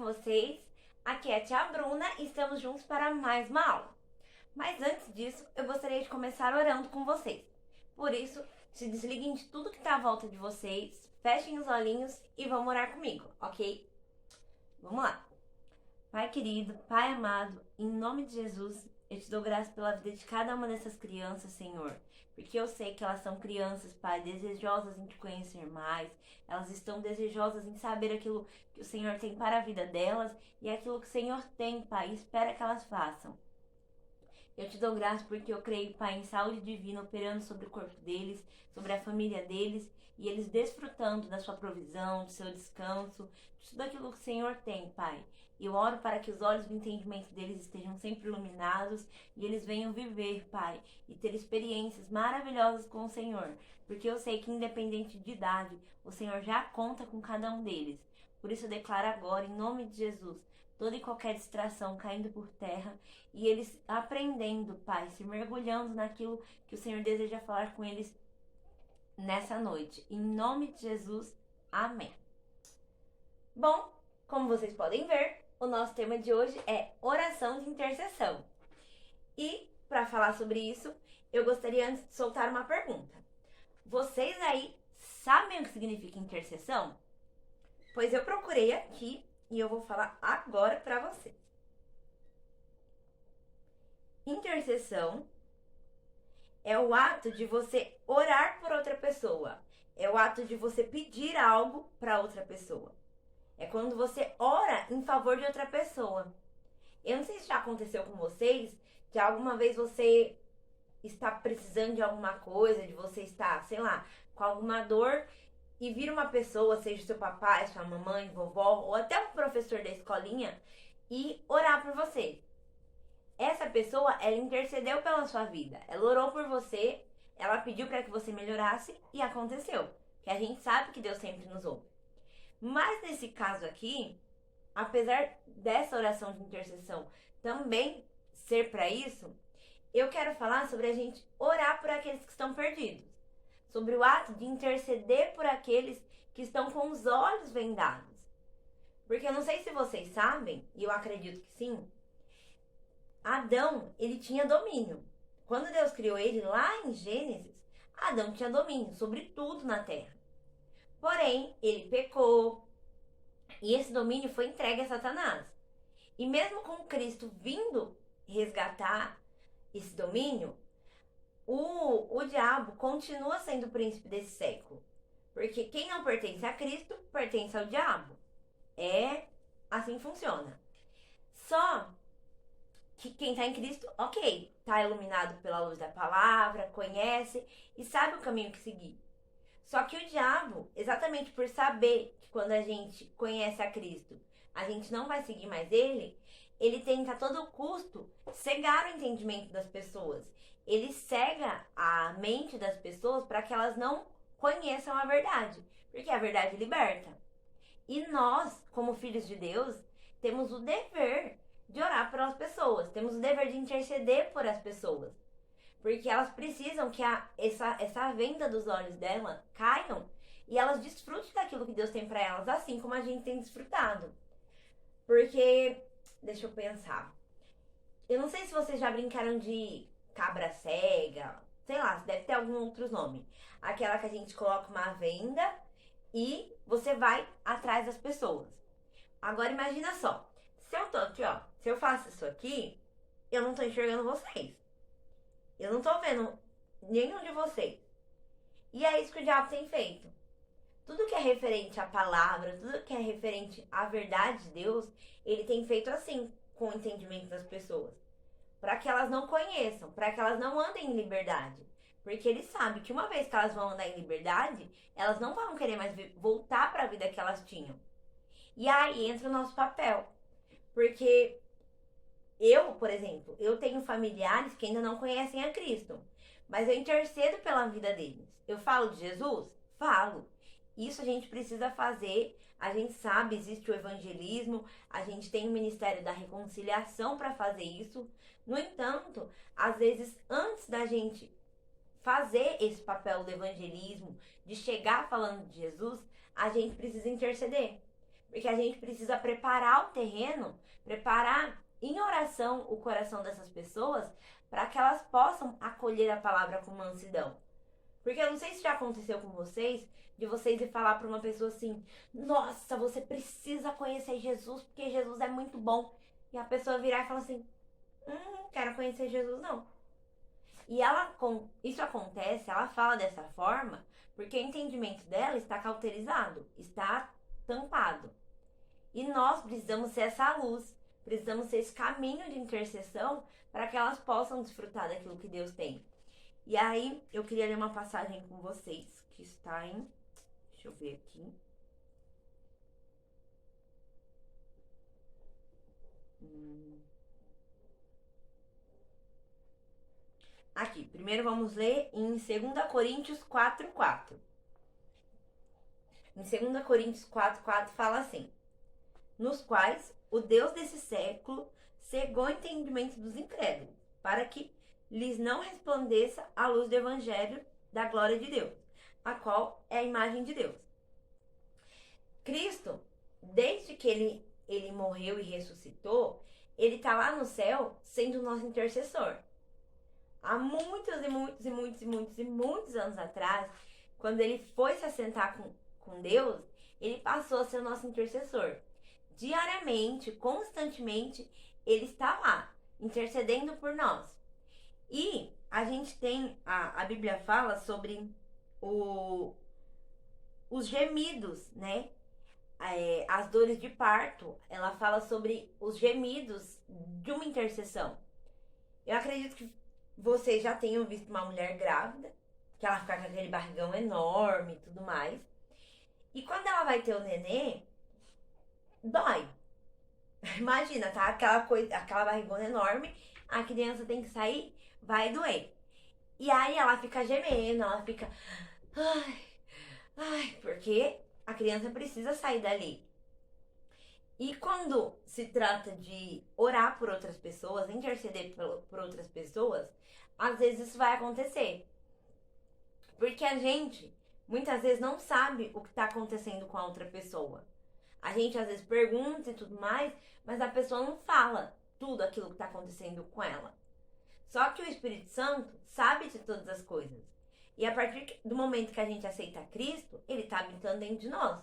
vocês? Aqui é a tia Bruna e estamos juntos para mais uma aula. Mas antes disso, eu gostaria de começar orando com vocês. Por isso, se desliguem de tudo que está à volta de vocês, fechem os olhinhos e vamos orar comigo, ok? Vamos lá. Pai querido, Pai amado, em nome de Jesus, eu te dou graças pela vida de cada uma dessas crianças, Senhor. Porque eu sei que elas são crianças, Pai, desejosas em te conhecer mais. Elas estão desejosas em saber aquilo que o Senhor tem para a vida delas e aquilo que o Senhor tem, Pai, e espera que elas façam. Eu te dou graças porque eu creio, Pai, em saúde divina operando sobre o corpo deles, sobre a família deles, e eles desfrutando da sua provisão, do seu descanso, de tudo aquilo que o Senhor tem, Pai. E eu oro para que os olhos do entendimento deles estejam sempre iluminados e eles venham viver, Pai, e ter experiências maravilhosas com o Senhor. Porque eu sei que, independente de idade, o Senhor já conta com cada um deles. Por isso eu declaro agora, em nome de Jesus, toda e qualquer distração caindo por terra e eles aprendendo, Pai, se mergulhando naquilo que o Senhor deseja falar com eles nessa noite. Em nome de Jesus, amém. Bom, como vocês podem ver, o nosso tema de hoje é oração de intercessão. E, para falar sobre isso, eu gostaria antes de soltar uma pergunta. Vocês aí sabem o que significa intercessão? Pois eu procurei aqui e eu vou falar agora para vocês. Intercessão é o ato de você orar por outra pessoa. É o ato de você pedir algo para outra pessoa. É quando você ora em favor de outra pessoa. Eu não sei se já aconteceu com vocês, que alguma vez você está precisando de alguma coisa, de você estar, sei lá, com alguma dor e vir uma pessoa, seja seu papai, sua mamãe, vovó ou até um professor da escolinha e orar por você. Essa pessoa, ela intercedeu pela sua vida, ela orou por você, ela pediu para que você melhorasse e aconteceu. Que a gente sabe que Deus sempre nos ouve. Mas nesse caso aqui, apesar dessa oração de intercessão também ser para isso, eu quero falar sobre a gente orar por aqueles que estão perdidos. Sobre o ato de interceder por aqueles que estão com os olhos vendados. Porque eu não sei se vocês sabem, e eu acredito que sim, Adão, ele tinha domínio. Quando Deus criou ele lá em Gênesis, Adão tinha domínio sobre tudo na terra. Porém, ele pecou e esse domínio foi entregue a Satanás. E mesmo com Cristo vindo resgatar esse domínio, o diabo continua sendo o príncipe desse século. Porque quem não pertence a Cristo, pertence ao diabo. É assim funciona. Só que quem está em Cristo, ok, está iluminado pela luz da palavra, conhece e sabe o caminho que seguir. Só que o diabo, exatamente por saber que quando a gente conhece a Cristo, a gente não vai seguir mais ele tenta a todo custo cegar o entendimento das pessoas. Ele cega a mente das pessoas para que elas não conheçam a verdade, porque a verdade liberta. E nós, como filhos de Deus, temos o dever de orar pelas pessoas, temos o dever de interceder por as pessoas. Porque elas precisam que essa venda dos olhos dela caiam e elas desfrutem daquilo que Deus tem para elas, assim como a gente tem desfrutado. Porque, deixa eu pensar. Eu não sei se vocês já brincaram de cabra cega, sei lá, deve ter algum outro nome. Aquela que a gente coloca uma venda e você vai atrás das pessoas. Agora imagina só, se eu tô aqui, ó, se eu faço isso aqui, eu não tô enxergando vocês. Eu não tô vendo nenhum de vocês. E é isso que o diabo tem feito. Tudo que é referente à palavra, tudo que é referente à verdade de Deus, ele tem feito assim com o entendimento das pessoas. Para que elas não conheçam, para que elas não andem em liberdade. Porque ele sabe que uma vez que elas vão andar em liberdade, elas não vão querer mais voltar para a vida que elas tinham. E aí entra o nosso papel. Porque eu, por exemplo, eu tenho familiares que ainda não conhecem a Cristo, mas eu intercedo pela vida deles. Eu falo de Jesus? Falo. Isso a gente precisa fazer, a gente sabe, existe o evangelismo, a gente tem o Ministério da Reconciliação para fazer isso. No entanto, às vezes, antes da gente fazer esse papel do evangelismo, de chegar falando de Jesus, a gente precisa interceder. Porque a gente precisa preparar o terreno, preparar em oração o coração dessas pessoas para que elas possam acolher a palavra com mansidão. Porque eu não sei se já aconteceu com vocês, de vocês ir falar para uma pessoa assim: nossa, você precisa conhecer Jesus porque Jesus é muito bom. E a pessoa virar e falar assim: não quero conhecer Jesus não. E isso acontece, ela fala dessa forma, porque o entendimento dela está cauterizado, está tampado. E nós precisamos ser essa luz, precisamos ser esse caminho de intercessão para que elas possam desfrutar daquilo que Deus tem. E aí, eu queria ler uma passagem com vocês, que está em... Deixa eu ver aqui. Aqui, primeiro vamos ler em 2 Coríntios 4:4. Em 2 Coríntios 4:4 fala assim: nos quais o Deus desse século cegou o entendimento dos incrédulos, para que lhes não resplandeça a luz do evangelho da glória de Deus, a qual é a imagem de Deus. Cristo, desde que ele morreu e ressuscitou, ele está lá no céu sendo o nosso intercessor. Há muitos e muitos anos atrás, quando ele foi se assentar com Deus, ele passou a ser o nosso intercessor. Diariamente, constantemente, ele está lá, intercedendo por nós. E a gente tem, a Bíblia fala sobre os gemidos, né? As dores de parto, ela fala sobre os gemidos de uma intercessão. Eu acredito que vocês já tenham visto uma mulher grávida, que ela fica com aquele barrigão enorme e tudo mais. E quando ela vai ter o nenê, dói. Imagina, tá? Aquela barrigona enorme, a criança tem que sair, vai doer. E aí ela fica gemendo, ela fica... Ai, porque a criança precisa sair dali. E quando se trata de orar por outras pessoas, interceder por outras pessoas, às vezes isso vai acontecer. Porque a gente, muitas vezes, não sabe o que está acontecendo com a outra pessoa. A gente, às vezes, pergunta e tudo mais, mas a pessoa não fala tudo aquilo que está acontecendo com ela. Só que o Espírito Santo sabe de todas as coisas. E a partir do momento que a gente aceita Cristo, ele está habitando dentro de nós.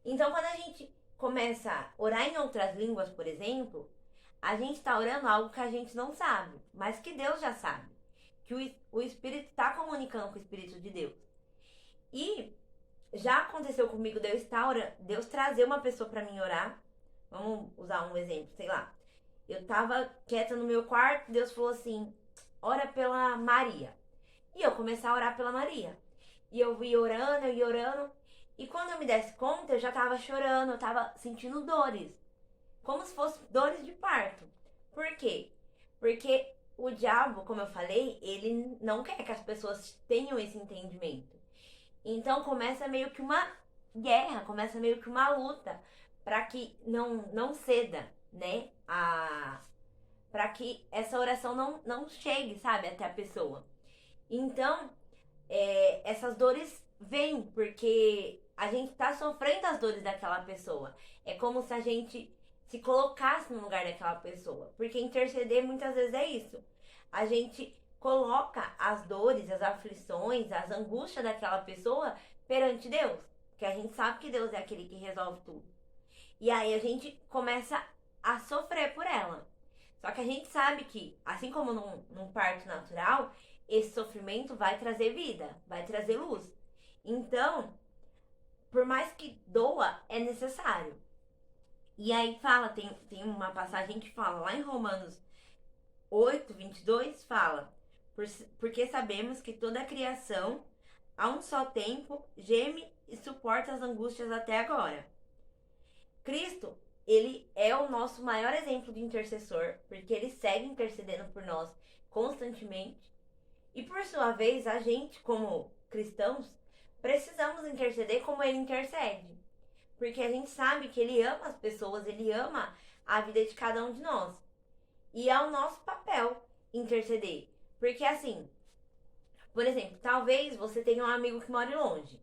Então, quando a gente começa a orar em outras línguas, por exemplo, a gente está orando algo que a gente não sabe, mas que Deus já sabe. Que o Espírito está comunicando com o Espírito de Deus. E já aconteceu comigo Deus trazer uma pessoa para mim orar. Vamos usar um exemplo, sei lá. Eu tava quieta no meu quarto, Deus falou assim: ora pela Maria. E eu comecei a orar pela Maria. E eu ia orando, e quando eu me desse conta, eu já tava chorando, eu tava sentindo dores. Como se fosse dores de parto. Por quê? Porque o diabo, como eu falei, ele não quer que as pessoas tenham esse entendimento. Então começa meio que uma guerra, começa meio que uma luta para que não ceda, né? Para que essa oração não chegue, sabe, até a pessoa. Então, essas dores vêm porque a gente tá sofrendo as dores daquela pessoa. É como se a gente se colocasse no lugar daquela pessoa. Porque interceder muitas vezes é isso. A gente coloca as dores, as aflições, as angústias daquela pessoa perante Deus. Porque a gente sabe que Deus é aquele que resolve tudo. E aí a gente começa a sofrer por ela. Só que a gente sabe que, assim como num parto natural, esse sofrimento vai trazer vida, vai trazer luz. Então, por mais que doa, é necessário. E aí fala, tem uma passagem que fala, lá em Romanos 8:22, fala: porque sabemos que toda a criação, a um só tempo, geme e suporta as angústias até agora. Cristo, ele é o nosso maior exemplo de intercessor, porque ele segue intercedendo por nós constantemente. E por sua vez, a gente, como cristãos, precisamos interceder como ele intercede. Porque a gente sabe que ele ama as pessoas, ele ama a vida de cada um de nós. E é o nosso papel interceder. Porque assim, por exemplo, talvez você tenha um amigo que mora longe.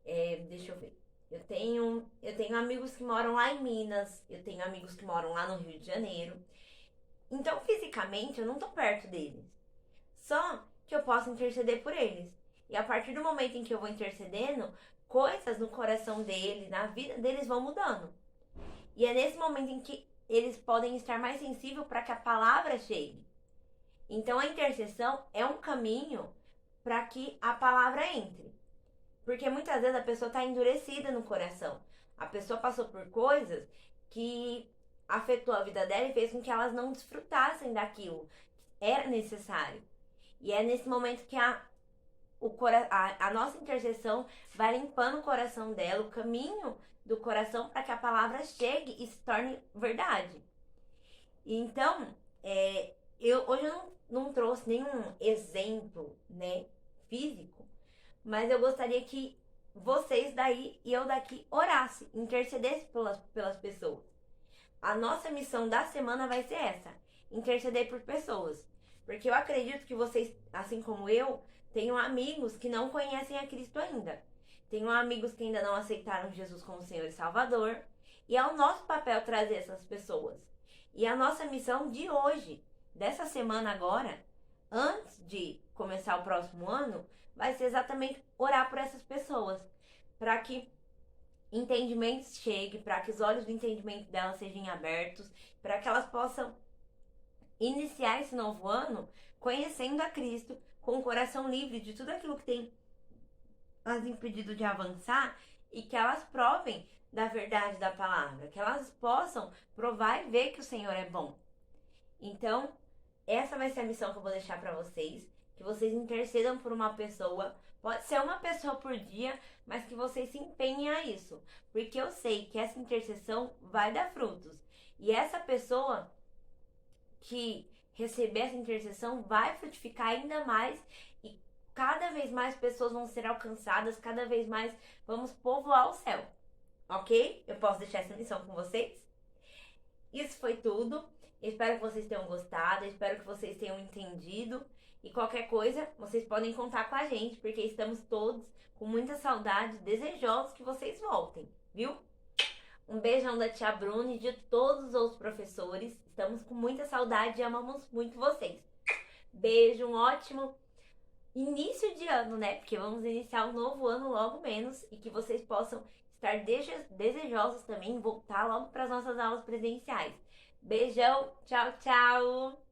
Deixa eu ver. Eu tenho amigos que moram lá em Minas, eu tenho amigos que moram lá no Rio de Janeiro. Então, fisicamente, eu não tô perto deles. Só que eu posso interceder por eles. E a partir do momento em que eu vou intercedendo, coisas no coração deles, na vida deles vão mudando. E é nesse momento em que eles podem estar mais sensíveis para que a palavra chegue. Então, a intercessão é um caminho para que a palavra entre. Porque muitas vezes a pessoa está endurecida no coração. A pessoa passou por coisas que afetou a vida dela e fez com que elas não desfrutassem daquilo. Era necessário. E é nesse momento que a nossa intercessão vai limpando o coração dela, o caminho do coração para que a palavra chegue e se torne verdade. Então, hoje eu não trouxe nenhum exemplo, né, físico, mas eu gostaria que vocês daí e eu daqui orasse, intercedesse pelas pessoas. A nossa missão da semana vai ser essa: interceder por pessoas. Porque eu acredito que vocês, assim como eu, tenham amigos que não conhecem a Cristo ainda. Tenho amigos que ainda não aceitaram Jesus como Senhor e Salvador. E é o nosso papel trazer essas pessoas. E a nossa missão de hoje, dessa semana agora, antes de começar o próximo ano, vai ser exatamente orar por essas pessoas. Para que entendimento chegue, para que os olhos do entendimento delas sejam abertos, para que elas possam iniciar esse novo ano conhecendo a Cristo, com o coração livre de tudo aquilo que tem as impedido de avançar, e que elas provem da verdade da palavra, que elas possam provar e ver que o Senhor é bom. Então, essa vai ser a missão que eu vou deixar para vocês, que vocês intercedam por uma pessoa. Pode ser uma pessoa por dia, mas que vocês se empenhem a isso, porque eu sei que essa intercessão vai dar frutos. E essa pessoa que receber essa intercessão vai frutificar ainda mais, e cada vez mais pessoas vão ser alcançadas, cada vez mais vamos povoar o céu. Ok? Eu posso deixar essa missão com vocês? Isso foi tudo. Espero que vocês tenham gostado, espero que vocês tenham entendido. E qualquer coisa, vocês podem contar com a gente, porque estamos todos com muita saudade, desejosos que vocês voltem, viu? Um beijão da tia Bruna e de todos os outros professores. Estamos com muita saudade e amamos muito vocês. Beijo, um ótimo início de ano, né? Porque vamos iniciar um novo ano logo menos, e que vocês possam estar desejosos também em voltar logo para as nossas aulas presenciais. Beijão, tchau, tchau!